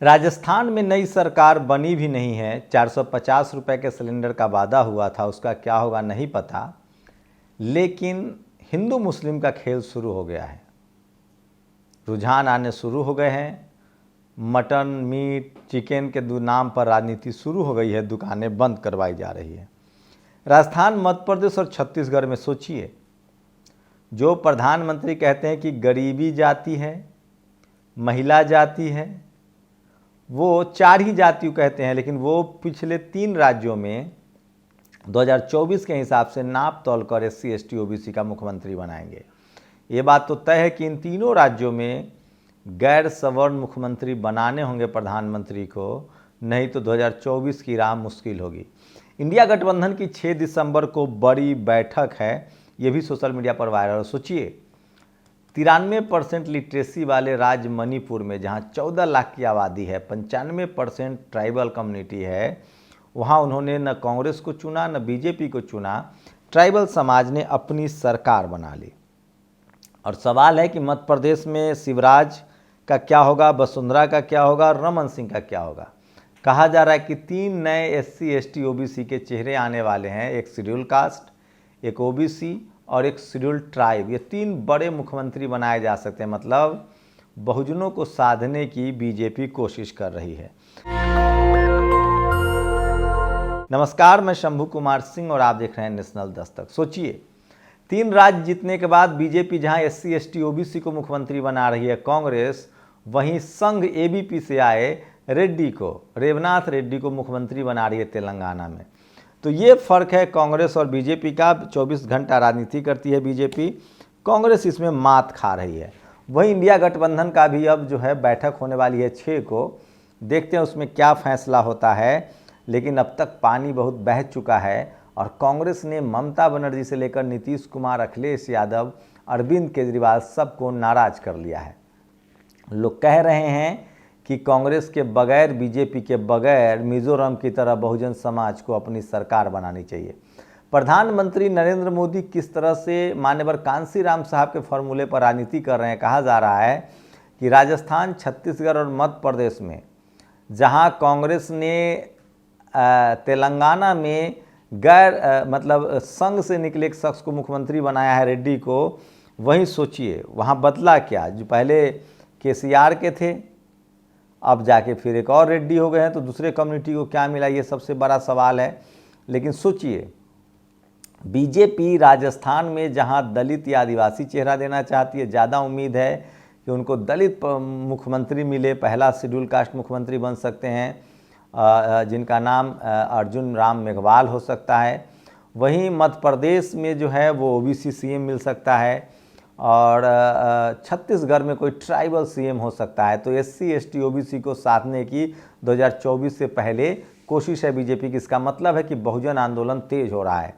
राजस्थान में नई सरकार बनी भी नहीं है। 450 रुपए के सिलेंडर का वादा हुआ था, उसका क्या होगा नहीं पता। लेकिन हिंदू मुस्लिम का खेल शुरू हो गया है, रुझान आने शुरू हो गए हैं। मटन, मीट, चिकन के नाम पर राजनीति शुरू हो गई है, दुकानें बंद करवाई जा रही है। राजस्थान, मध्य प्रदेश और छत्तीसगढ़ में सोचिए, जो प्रधानमंत्री कहते हैं कि गरीबी जाति है, महिला जाति है, वो 4 ही जातियों कहते हैं, लेकिन वो पिछले 3 राज्यों में 2024 के हिसाब से नाप तोल कर SC ST OBC का मुख्यमंत्री बनाएंगे। ये बात तो तय है कि इन तीनों राज्यों में गैर सवर्ण मुख्यमंत्री बनाने होंगे प्रधानमंत्री को, नहीं तो 2024 की राह मुश्किल होगी। इंडिया गठबंधन की 6 दिसंबर को बड़ी बैठक है, ये भी सोशल मीडिया पर वायरल। सोचिए, 93% लिटरेसी वाले राज्य मणिपुर में, जहाँ 14 लाख की आबादी है, 95% ट्राइबल कम्युनिटी है, वहाँ उन्होंने न कांग्रेस को चुना न बीजेपी को चुना। ट्राइबल समाज ने अपनी सरकार बना ली। और सवाल है कि मध्य प्रदेश में शिवराज का क्या होगा, वसुंधरा का क्या होगा, रमन सिंह का क्या होगा। कहा जा रहा है कि 3 नए SC ST OBC के चेहरे आने वाले हैं, एक शेड्यूल कास्ट, एक OBC और एक शेड्यूल ट्राइब। ये 3 बड़े मुख्यमंत्री बनाए जा सकते हैं। मतलब बहुजनों को साधने की बीजेपी कोशिश कर रही है। नमस्कार, मैं शंभू कुमार सिंह और आप देख रहे हैं नेशनल दस्तक। सोचिए, 3 राज्य जीतने के बाद बीजेपी जहां SC ST OBC को मुख्यमंत्री बना रही है कांग्रेस, वहीं संघ ABP से आए रेड्डी को, रेवनाथ रेड्डी को मुख्यमंत्री बना रही है तेलंगाना में। तो ये फर्क है कांग्रेस और बीजेपी का। 24 घंटा राजनीति करती है बीजेपी, कांग्रेस इसमें मात खा रही है। वहीं इंडिया गठबंधन का भी अब जो है बैठक होने वाली है 6 को, देखते हैं उसमें क्या फैसला होता है। लेकिन अब तक पानी बहुत बह चुका है और कांग्रेस ने ममता बनर्जी से लेकर नीतीश कुमार, अखिलेश यादव, अरविंद केजरीवाल सबको नाराज कर लिया है। लोग कह रहे हैं कि कांग्रेस के बगैर, बीजेपी के बगैर मिजोरम की तरह बहुजन समाज को अपनी सरकार बनानी चाहिए। प्रधानमंत्री नरेंद्र मोदी किस तरह से मान्यवर कांशीराम साहब के फॉर्मूले पर राजनीति कर रहे हैं। कहा जा रहा है कि राजस्थान, छत्तीसगढ़ और मध्य प्रदेश में जहां कांग्रेस ने तेलंगाना में मतलब संघ से निकले एक शख्स को मुख्यमंत्री बनाया है, रेड्डी को, वहीं सोचिए वहाँ बदला क्या। जो पहले KCR के थे, अब जाके फिर एक और रेड्डी हो गए हैं, तो दूसरे कम्युनिटी को क्या मिला, ये सबसे बड़ा सवाल है। लेकिन सोचिए, बीजेपी राजस्थान में जहां दलित या आदिवासी चेहरा देना चाहती है, ज़्यादा उम्मीद है कि उनको दलित मुख्यमंत्री मिले, पहला शेड्यूल कास्ट मुख्यमंत्री बन सकते हैं, जिनका नाम अर्जुन राम मेघवाल हो सकता है। वहीं मध्य प्रदेश में जो है वो OBC CM मिल सकता है और छत्तीसगढ़ में कोई ट्राइबल CM हो सकता है। तो SC ST OBC को साधने की 2024 से पहले कोशिश है बीजेपी की। इसका मतलब है कि बहुजन आंदोलन तेज हो रहा है।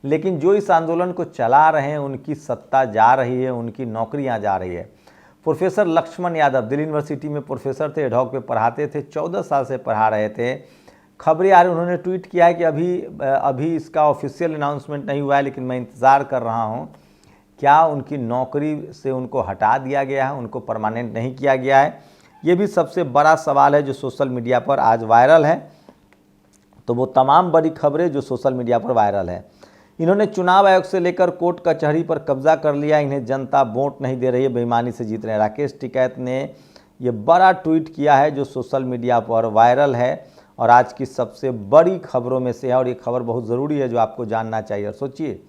लेकिन जो इस आंदोलन को चला रहे हैं, उनकी सत्ता जा रही है, उनकी नौकरियां जा रही है। प्रोफेसर लक्ष्मण यादव दिल्ली यूनिवर्सिटी में प्रोफेसर थे, एडहॉक पे पढ़ाते थे, 14 साल से पढ़ा रहे थे। खबरें आ रही, उन्होंने ट्वीट किया है कि अभी इसका ऑफिशियल अनाउंसमेंट नहीं हुआ है, लेकिन मैं इंतज़ार कर रहा हूँ। क्या उनकी नौकरी से उनको हटा दिया गया है, उनको परमानेंट नहीं किया गया है? ये भी सबसे बड़ा सवाल है जो सोशल मीडिया पर आज वायरल है। तो वो तमाम बड़ी खबरें जो सोशल मीडिया पर वायरल है। इन्होंने चुनाव आयोग से लेकर कोर्ट कचहरी पर कब्जा कर लिया, इन्हें जनता वोट नहीं दे रही है, बेईमानी से जीत रहे हैं। राकेश टिकैत ने ये बड़ा ट्वीट किया है जो सोशल मीडिया पर वायरल है और आज की सबसे बड़ी खबरों में से है। और ये खबर बहुत ज़रूरी है जो आपको जानना चाहिए। और सोचिए,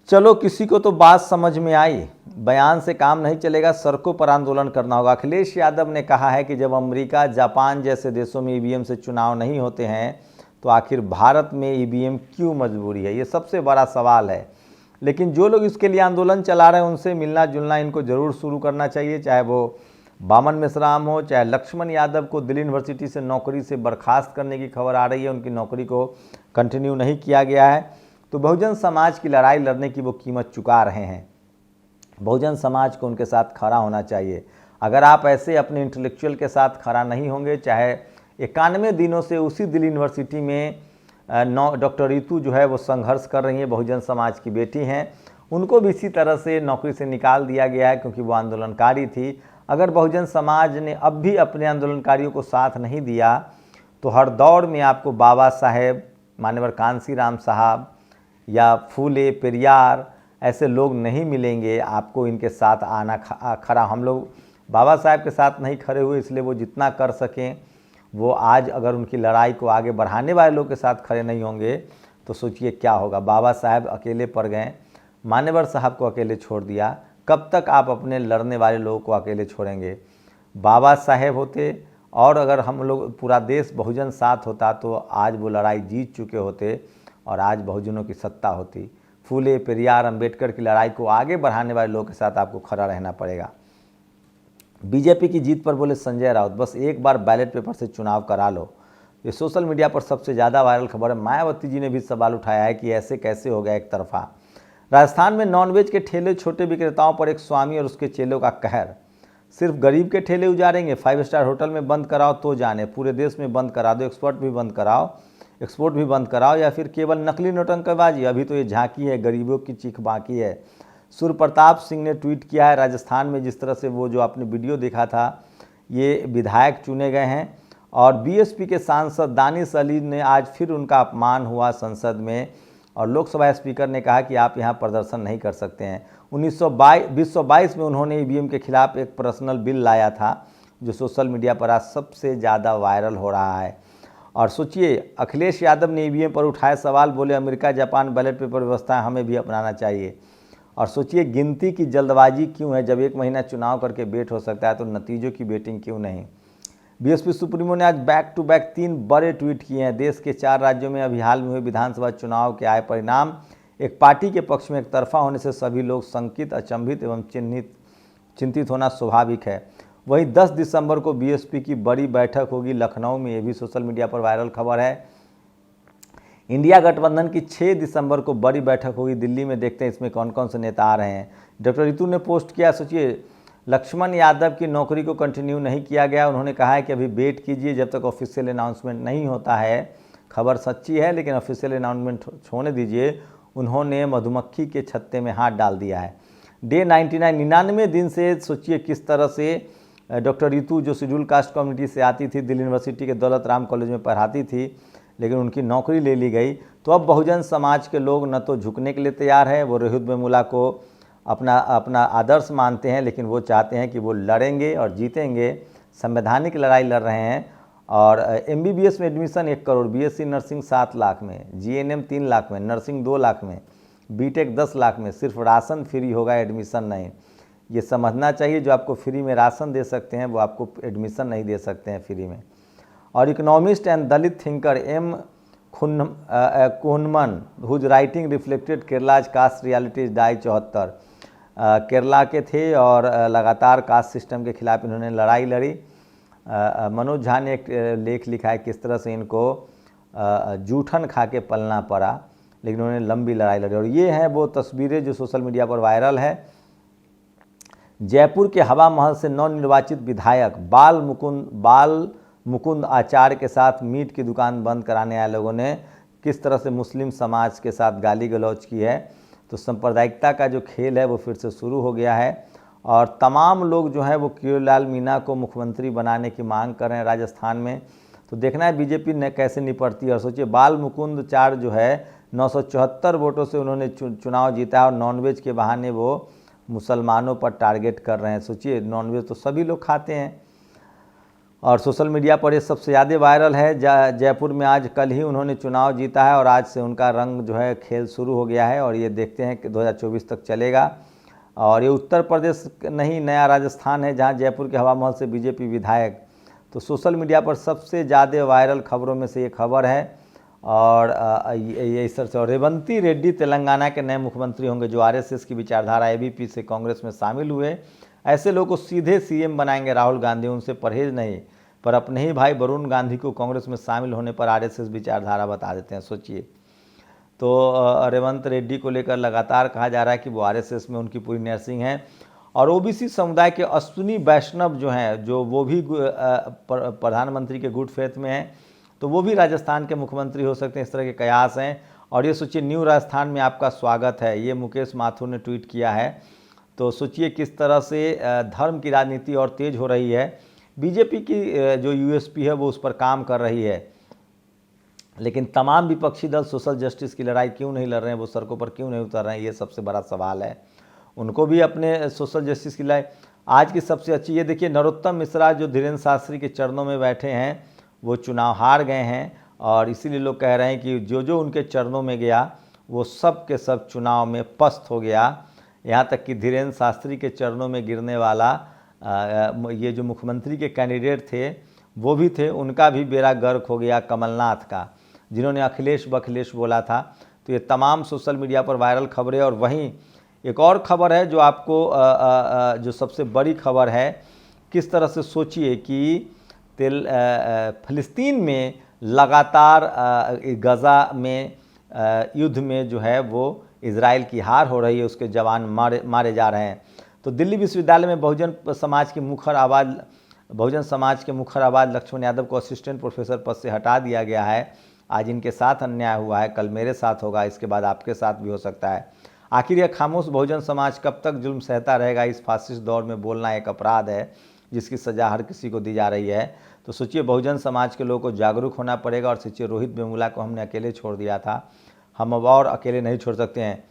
चलो किसी को तो बात समझ में आई, बयान से काम नहीं चलेगा, सड़कों पर आंदोलन करना होगा। अखिलेश यादव ने कहा है कि जब अमेरिका, जापान जैसे देशों में EVM से चुनाव नहीं होते हैं, तो आखिर भारत में EVM क्यों मजबूरी है? ये सबसे बड़ा सवाल है। लेकिन जो लोग इसके लिए आंदोलन चला रहे हैं, उनसे मिलना जुलना इनको ज़रूर शुरू करना चाहिए। चाहे वो बामन मिश्राम हो, चाहे लक्ष्मण यादव को दिल्ली यूनिवर्सिटी से नौकरी से बर्खास्त करने की खबर आ रही है, उनकी नौकरी को कंटिन्यू नहीं किया गया है। तो बहुजन समाज की लड़ाई लड़ने की वो कीमत चुका रहे हैं। बहुजन समाज को उनके साथ खड़ा होना चाहिए। अगर आप ऐसे अपने इंटेलेक्चुअल के साथ खड़ा नहीं होंगे, चाहे 91 दिनों से उसी दिल्ली यूनिवर्सिटी में डॉक्टर रितु जो है वो संघर्ष कर रही हैं, बहुजन समाज की बेटी हैं, उनको भी इसी तरह से नौकरी से निकाल दिया गया है क्योंकि वो आंदोलनकारी थी। अगर बहुजन समाज ने अब भी अपने आंदोलनकारियों को साथ नहीं दिया तो हर दौर में आपको बाबा साहेब, मान्यवर कांशीराम साहब या फूले, पेरियार ऐसे लोग नहीं मिलेंगे। आपको इनके साथ आना खड़ा, हम लोग बाबा साहेब के साथ नहीं खड़े हुए, इसलिए वो जितना कर सकें वो आज अगर उनकी लड़ाई को आगे बढ़ाने वाले लोग के साथ खड़े नहीं होंगे तो सोचिए क्या होगा। बाबा साहेब अकेले पड़ गए, मान्यवर साहब को अकेले छोड़ दिया, कब तक आप अपने लड़ने वाले लोगों को अकेले छोड़ेंगे। बाबा साहेब होते और अगर हम लोग पूरा देश बहुजन साथ होता तो आज वो लड़ाई जीत चुके होते और आज बहुजनों की सत्ता होती। फूले, पेरियार, अंबेडकर की लड़ाई को आगे बढ़ाने वाले लोगों के साथ आपको खड़ा रहना पड़ेगा। बीजेपी की जीत पर बोले संजय राउत, बस एक बार बैलेट पेपर से चुनाव करा लो। ये सोशल मीडिया पर सबसे ज़्यादा वायरल खबर है। मायावती जी ने भी सवाल उठाया है कि ऐसे कैसे हो गया एक तरफा। राजस्थान में नॉनवेज के ठेले छोटे विक्रेताओं पर एक स्वामी और उसके चेलों का कहर। सिर्फ गरीब के ठेले उजाड़ेंगे, 5 स्टार होटल में बंद कराओ तो जाने, पूरे देश में बंद करा दो, एक्सपोर्ट भी बंद कराओ या फिर केवल नकली नोटंकीबाजी। अभी तो ये झांकी है, गरीबों की चीख बाकी है। सूर्य प्रताप सिंह ने ट्वीट किया है, राजस्थान में जिस तरह से वो जो आपने वीडियो देखा था, ये विधायक चुने गए हैं और बीएसपी के सांसद दानिश अली ने आज फिर उनका अपमान हुआ संसद में और लोकसभा स्पीकर ने कहा कि आप यहाँ प्रदर्शन नहीं कर सकते हैं। 2022 में उन्होंने ईवीएम के खिलाफ एक पर्सनल बिल लाया था जो सोशल मीडिया पर आज सबसे ज़्यादा वायरल हो रहा है। और सोचिए, अखिलेश यादव ने ईवीएम पर उठाए सवाल, बोले अमेरिका, जापान बैलेट पेपर व्यवस्था हमें भी अपनाना चाहिए। और सोचिए, गिनती की जल्दबाजी क्यों है? जब 1 महीना चुनाव करके वेट हो सकता है तो नतीजों की वेटिंग क्यों नहीं? बीएसपी सुप्रीमो ने आज बैक टू बैक 3 बड़े ट्वीट किए हैं। देश के 4 राज्यों में अभी हाल में हुए विधानसभा चुनाव के आए परिणाम एक पार्टी के पक्ष में एक तरफा होने से सभी लोग शंकित, अचंभित एवं चिंतित होना स्वाभाविक है। वहीं 10 दिसंबर को बीएसपी की बड़ी बैठक होगी लखनऊ में, ये भी सोशल मीडिया पर वायरल खबर है। इंडिया गठबंधन की 6 दिसंबर को बड़ी बैठक होगी दिल्ली में, देखते हैं इसमें कौन कौन से नेता आ रहे हैं। डॉक्टर रितु ने पोस्ट किया, सोचिए, लक्ष्मण यादव की नौकरी को कंटिन्यू नहीं किया गया। उन्होंने कहा है कि अभी वेट कीजिए जब तक ऑफिशियल अनाउंसमेंट नहीं होता है। खबर सच्ची है लेकिन ऑफिशियल अनाउंसमेंट होने दीजिए। उन्होंने मधुमक्खी के छत्ते में हाथ डाल दिया है। डे 99 दिन से सोचिए किस तरह से डॉक्टर रितु जो शेड्यूल कास्ट कम्युनिटी से आती थी, दिल्ली यूनिवर्सिटी के दौलत राम कॉलेज में पढ़ाती थी, लेकिन उनकी नौकरी ले ली गई। तो अब बहुजन समाज के लोग न तो झुकने के लिए तैयार हैं, वो रोहित वेमुला को अपना आदर्श मानते हैं, लेकिन वो चाहते हैं कि वो लड़ेंगे और जीतेंगे, संवैधानिक लड़ाई लड़ रहे हैं। और एमबीबीएस में admission 1 crore, BSc nursing 7 lakh में, जीएनएम 3 लाख में, नर्सिंग 2 लाख में, बीटेक 10 लाख में, सिर्फ राशन फ्री होगा, एडमिशन नहीं। ये समझना चाहिए, जो आपको फ्री में राशन दे सकते हैं वो आपको एडमिशन नहीं दे सकते हैं फ्री में। और economist and Dalit thinker M Kunhaman whose writing reflected Kerala's caste realities died 74 Kerala के थे और लगातार कास्ट सिस्टम के खिलाफ इन्होंने लड़ाई लड़ी। मनोज झा ने एक लेख लिखा है किस तरह से इनको जूठन खा के पलना पड़ा, लेकिन उन्होंने लंबी लड़ाई लड़ी। और ये हैं वो तस्वीरें जो सोशल मीडिया पर वायरल है। जयपुर के हवा महल से नवनिर्वाचित विधायक बाल मुकुंद आचार्य के साथ मीट की दुकान बंद कराने आए लोगों ने किस तरह से मुस्लिम समाज के साथ गाली गलौज की है। तो सांप्रदायिकता का जो खेल है वो फिर से शुरू हो गया है और तमाम लोग जो हैं वो किरोड़ीलाल मीणा को मुख्यमंत्री बनाने की मांग कर रहे हैं राजस्थान में। तो देखना है बीजेपी ने कैसे निपटती है। और सोचिए, बाल मुकुंद आचार्य जो है 974 वोटों से उन्होंने चुनाव जीता है और नॉनवेज के बहाने वो मुसलमानों पर टारगेट कर रहे हैं। सोचिए, नॉनवेज तो सभी लोग खाते हैं और सोशल मीडिया पर ये सबसे ज़्यादा वायरल है। जयपुर में आज कल ही उन्होंने चुनाव जीता है और आज से उनका रंग जो है खेल शुरू हो गया है और ये देखते हैं कि 2024 तक चलेगा। और ये उत्तर प्रदेश नहीं, नया राजस्थान है जहाँ जयपुर के हवा महल से बीजेपी विधायक। तो सोशल मीडिया पर सबसे ज़्यादा वायरल खबरों में से ये खबर है। और ये इस तरह से, और रेवंती रेड्डी तेलंगाना के नए मुख्यमंत्री होंगे जो आरएसएस की विचारधारा एबीपी से कांग्रेस में शामिल हुए। ऐसे लोगों को सीधे सीएम बनाएंगे राहुल गांधी, उनसे परहेज नहीं। पर अपने ही भाई वरुण गांधी को कांग्रेस में शामिल होने पर आरएसएस विचारधारा बता देते हैं। सोचिए, तो रेवंत रेड्डी को लेकर लगातार कहा जा रहा है कि वो आरएसएस में उनकी पूरी नर्सिंग है। और ओबीसी समुदाय के अश्विनी वैष्णव जो हैं, जो वो भी प्रधानमंत्री के गुड फेथ में हैं, तो वो भी राजस्थान के मुख्यमंत्री हो सकते हैं, इस तरह के कयास हैं। और ये सोचिए, न्यू राजस्थान में आपका स्वागत है, ये मुकेश माथुर ने ट्वीट किया है। तो सोचिए किस तरह से धर्म की राजनीति और तेज हो रही है। बीजेपी की जो यूएसपी है वो उस पर काम कर रही है, लेकिन तमाम विपक्षी दल सोशल जस्टिस की लड़ाई क्यों नहीं लड़ रहे हैं, वो सड़कों पर क्यों नहीं उतर रहे हैं, ये सबसे बड़ा सवाल है। उनको भी अपने सोशल जस्टिस की लड़ाई। आज की सबसे अच्छी ये देखिए, नरोत्तम मिश्रा जो धीरेन्द्र शास्त्री के चरणों में बैठे हैं वो चुनाव हार गए हैं, और इसीलिए लोग कह रहे हैं कि जो जो उनके चरणों में गया वो सब के सब चुनाव में पस्त हो गया। यहाँ तक कि धीरेन्द्र शास्त्री के चरणों में गिरने वाला ये जो मुख्यमंत्री के कैंडिडेट थे वो भी थे, उनका भी बेड़ा गर्क हो गया कमलनाथ का, जिन्होंने अखिलेश बखिलेश बोला था। तो ये तमाम सोशल मीडिया पर वायरल खबरें। और वहीं एक और खबर है जो आपको जो सबसे बड़ी खबर है, किस तरह से सोचिए कि फ़िलिस्तीन में लगातार गज़ा में युद्ध में जो है वो इजराइल की हार हो रही है, उसके जवान मारे जा रहे हैं। तो दिल्ली विश्वविद्यालय में बहुजन समाज के मुखर आवाज़ लक्ष्मण यादव को असिस्टेंट प्रोफेसर पद से हटा दिया गया है। आज इनके साथ अन्याय हुआ है, कल मेरे साथ होगा, इसके बाद आपके साथ भी हो सकता है। आखिर यह खामोश बहुजन समाज कब तक जुल्म सहता रहेगा? इस फासिस्ट दौर में बोलना एक अपराध है जिसकी सज़ा हर किसी को दी जा रही है। तो सोचिए, बहुजन समाज के लोगों को जागरूक होना पड़ेगा। और सोचिए, रोहित वेमुला को हमने अकेले छोड़ दिया था, हम अब और अकेले नहीं छोड़ सकते हैं।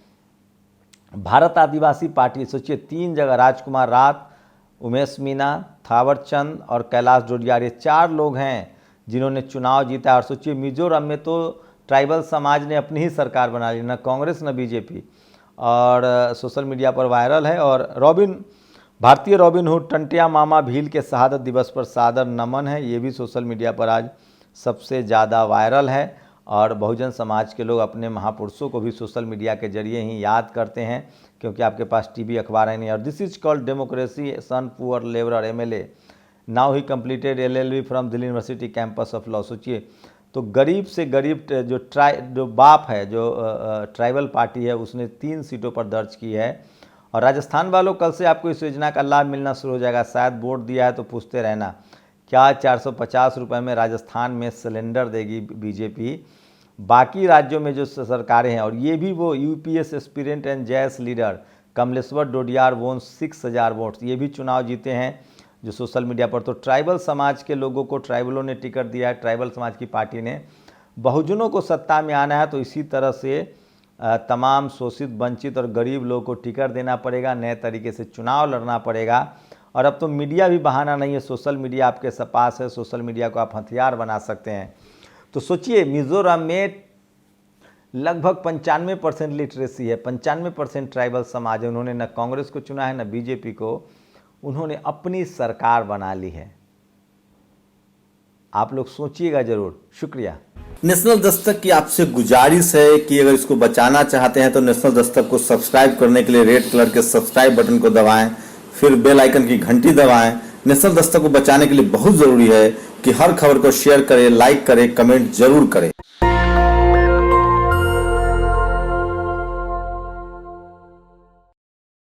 भारत आदिवासी पार्टी, सोचिए 3 जगह, राजकुमार रात, उमेश मीना, थावरचंद और कैलाश डोडियार, ये 4 लोग हैं जिन्होंने चुनाव जीता। और सोचिए, मिजोरम में तो ट्राइबल समाज ने अपनी ही सरकार बना ली, न कांग्रेस न बीजेपी, और सोशल मीडिया पर वायरल है। और भारतीय रॉबिनहुड टंटिया मामा भील के शहादत दिवस पर सादर नमन है, ये भी सोशल मीडिया पर आज सबसे ज़्यादा वायरल है। और बहुजन समाज के लोग अपने महापुरुषों को भी सोशल मीडिया के जरिए ही याद करते हैं, क्योंकि आपके पास टीवी अखबार है नहीं। और this is called democracy, son poor labourer MLA, now he completed LLB from Delhi University Campus of Law. सोचिए, तो गरीब से गरीब जो बाप है, जो ट्राइबल पार्टी है, उसने 3 सीटों पर दर्ज की है। और राजस्थान वालों, कल से आपको इस योजना का लाभ मिलना शुरू हो जाएगा। शायद बोर्ड दिया है तो पूछते रहना, क्या 450 रुपये में राजस्थान में सिलेंडर देगी बीजेपी? बाकी राज्यों में जो सरकारें हैं, और ये भी वो UPS एस्पिरेंट एंड जैस लीडर कमलेश्वर डोडियार वोन 6000 वोट्स, ये भी चुनाव जीते हैं जो सोशल मीडिया पर। तो ट्राइबल समाज के लोगों को ट्राइबलों ने टिकट दिया है, ट्राइबल समाज की पार्टी ने। बहुजनों को सत्ता में आना है तो इसी तरह से तमाम शोषित, वंचित और गरीब लोगों को टिकट देना पड़ेगा, नए तरीके से चुनाव लड़ना पड़ेगा। और अब तो मीडिया भी बहाना नहीं है, सोशल मीडिया आपके पास है, सोशल मीडिया को आप हथियार बना सकते हैं। तो सोचिए, मिजोरम में लगभग 95% लिटरेसी है, 95% ट्राइबल समाज है। उन्होंने न कांग्रेस को चुना है न बीजेपी को, उन्होंने अपनी सरकार बना ली है। आप लोग सोचिएगा जरूर। शुक्रिया। नेशनल दस्तक की आपसे गुजारिश है कि अगर इसको बचाना चाहते हैं तो नेशनल दस्तक को सब्सक्राइब करने के लिए रेड कलर के सब्सक्राइब बटन को दबाएं, फिर बेल आइकन की घंटी दबाएं। नेशनल दस्तक को बचाने के लिए बहुत जरूरी है कि हर खबर को शेयर करें, लाइक करें, कमेंट जरूर करें।